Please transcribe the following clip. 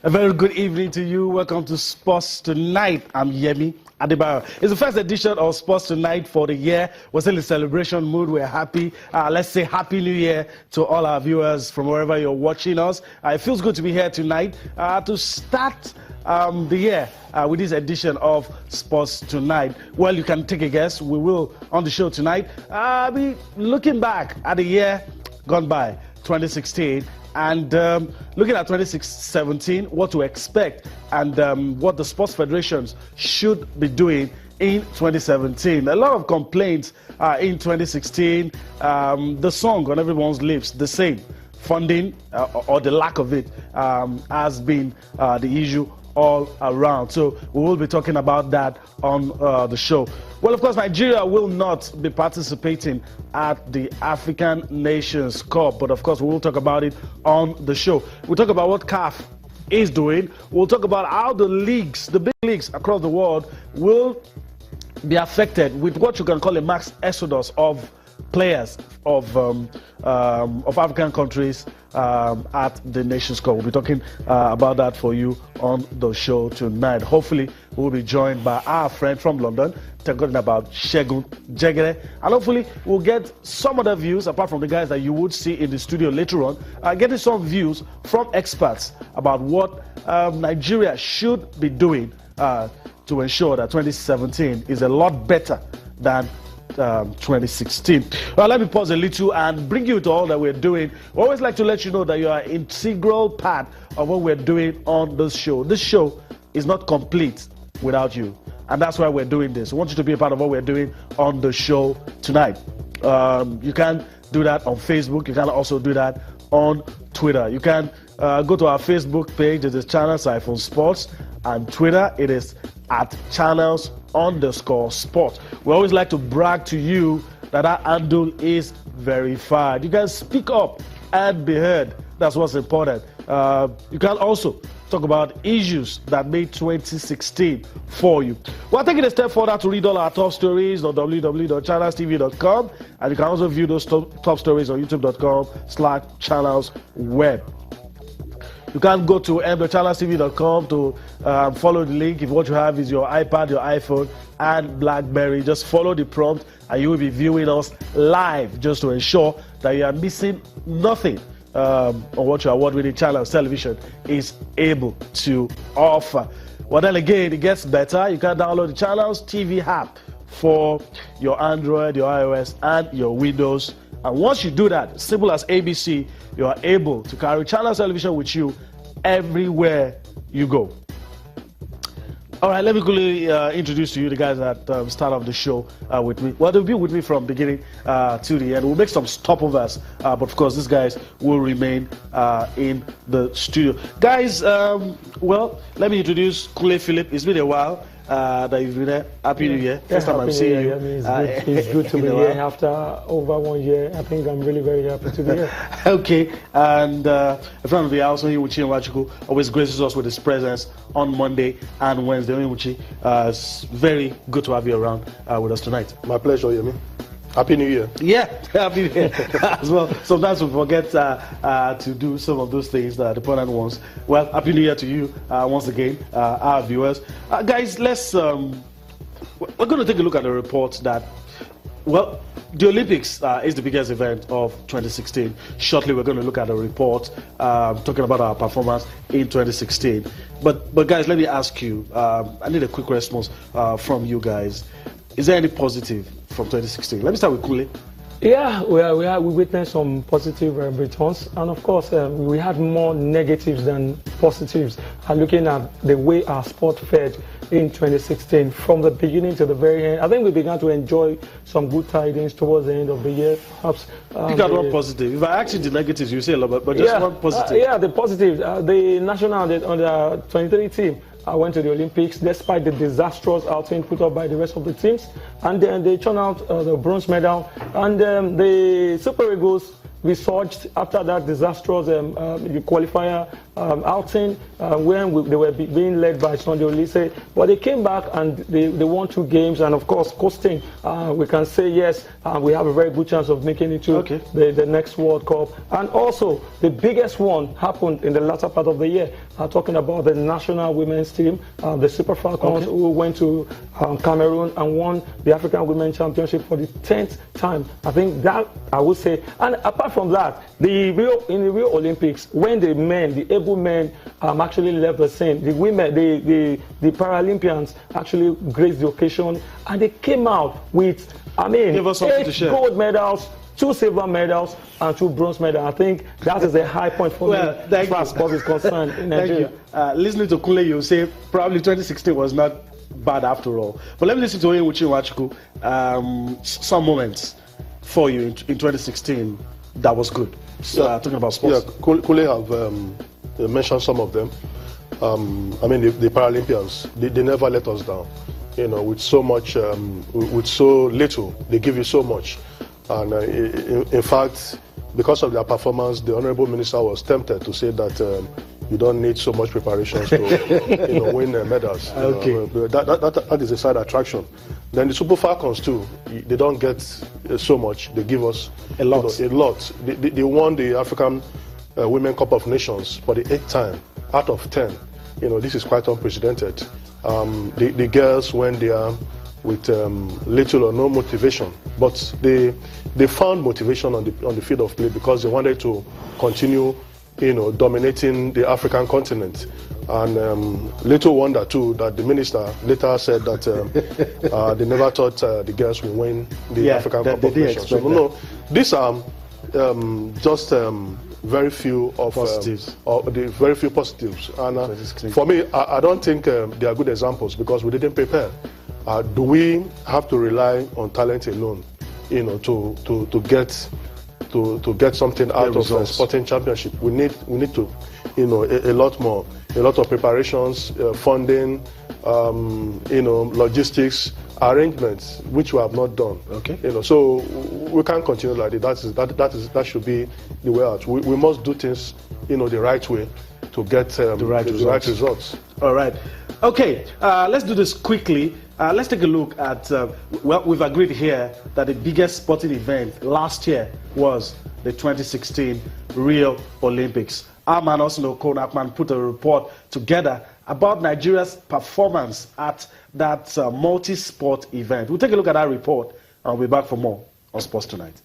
A very good evening to you. Welcome to Sports Tonight. I'm Yemi Adebayo. It's the first edition of Sports Tonight for the year. We're still in celebration mood. We're happy. Let's say Happy New Year to all our viewers from wherever you're watching us. It feels good to be here tonight to start the year with this edition of Sports Tonight. Well, you can take a guess. We will, on the show tonight, be looking back at the year gone by, 2016, and looking at 2017, what to expect, and what the sports federations should be doing in 2017. A lot of complaints in 2016. The song on everyone's lips, the same. Funding or the lack of it has been the issue all around. So we will be talking about that on the show. Well, of course, Nigeria will not be participating at the African Nations Cup, but of course, we will talk about it on the show. We'll talk about what CAF is doing. We'll talk about how the leagues, the big leagues across the world, will be affected with what you can call a mass exodus of players of African countries at the Nations Cup. We'll be talking about that for you on the show tonight. Hopefully, we'll be joined by our friend from London, talking about Segun Jegere, and hopefully, we'll get some other views apart from the guys that you would see in the studio later on. Getting some views from experts about what Nigeria should be doing to ensure that 2017 is a lot better than 2016. Well, let me pause a little and bring you to all that we're doing. We always like to let you know that you are an integral part of what we're doing on this show. This show is not complete without you, and that's why we're doing this. We want you to be a part of what we're doing on the show tonight. You can do that on Facebook. You can also do that on Twitter. You can go to our Facebook page. It is Channels Sports, and Twitter it is @channels_sport. We always like to brag to you that our handle is verified. You can speak up and be heard. That's what's important. You can also talk about issues that made 2016 for you. We're taking a step further to read all our top stories on www.channelstv.com, and you can also view those top stories on youtube.com/channelsweb. You can go to channelstv.com to follow the link. If what you have is your iPad, your iPhone, and BlackBerry, just follow the prompt and you will be viewing us live, just to ensure that you are missing nothing on what your award-winning Channels Television is able to offer. Well, then again, it gets better. You can download the Channels TV app for your Android, your iOS, and your Windows. And once you do that, simple as ABC, you are able to carry Channels Television with you everywhere you go. All right, let me quickly introduce to you the guys that start off the show with me. Well, they'll be with me from beginning to the end. We'll make some stopovers, but of course, these guys will remain in the studio. Guys, well, let me introduce Kule Philip. It's been a while that you've been there. Happy New Year. First time I'm seeing you. It's good to be here after over 1 year. I think I'm really very happy to be here. Okay, and a friend of the house, Onyiwuchi Nwachukwu, always graces us with his presence on Monday and Wednesday. Onyiwuchi, it's very good to have you around with us tonight. My pleasure, Yemi. Happy New Year. Yeah, Happy New Year as well. Sometimes we forget to do some of those things, the important ones. Well, Happy New Year to you once again, our viewers. Guys, let's, we're going to take a look at the report that, well, the Olympics is the biggest event of 2016. Shortly, we're going to look at a report talking about our performance in 2016. But guys, let me ask you, I need a quick response from you guys. Is there any positive from 2016? Let me start with Kule. Yeah, we witnessed some positive returns, and of course, we had more negatives than positives. Looking at the way our sport fared in 2016, from the beginning to the very end, I think we began to enjoy some good tidings towards the end of the year. Perhaps. Pick out one positive. If I ask you the negatives, you say a lot, but just one positive. The positive. The national under 23 team went to the Olympics despite the disastrous outing put up by the rest of the teams, and then they turned out the bronze medal, and the Super Eagles resurged after that disastrous qualifier outing when they were being led by Sunday Olise. But they came back and they won 2 games, and of course, coasting. We can say yes, we have a very good chance of making it to the next World Cup. And also, the biggest one happened in the latter part of the year. Talking about the national women's team, the Super Falcons, who went to Cameroon and won the African Women's Championship for the 10th time. I think that, I would say, and apart from that, in the Rio Olympics, when the men, the able men, actually left the scene, the women, the Paralympians actually graced the occasion, and they came out with, 8 gold medals, 2 silver medals, and 2 bronze medals. I think that is a high point for me as far as sport is concerned in Nigeria. Listening to Kunle, you say probably 2016 was not bad after all. But let me listen to Onyebuchi Nwachukwu. Some moments for you in 2016 that was good. Talking about sports. Yeah, Kunle have mentioned some of them. The Paralympians, they never let us down. With so much, with so little, they give you so much. And in fact, because of their performance, the Honorable Minister was tempted to say that you don't need so much preparations to win medals. That is a side attraction. Then the Super Falcons too, they don't get so much. They give us a lot. They won the African Women Cup of Nations for the 8th time out of 10. This is quite unprecedented. The girls, when they are with little or no motivation, but they found motivation on the field of play because they wanted to continue, dominating the African continent. And little wonder too that the minister later said that they never thought the girls would win the African Cup of Nations. So no, these are just very few of positives. The very few positives. And for me, I don't think they are good examples because we didn't prepare. Do we have to rely on talent alone, to get something out of a sporting championship? We need to, a lot more, a lot of preparations, funding, logistics, arrangements, which we have not done. So we can't continue like that. That should be the way out. We must do things, the right way to get the right results. All right. Okay. Let's do this quickly. Let's take a look at, we've agreed here that the biggest sporting event last year was the 2016 Rio Olympics. Our man also, Konakman, put a report together about Nigeria's performance at that multi-sport event. We'll take a look at that report and we'll be back for more on Sports Tonight.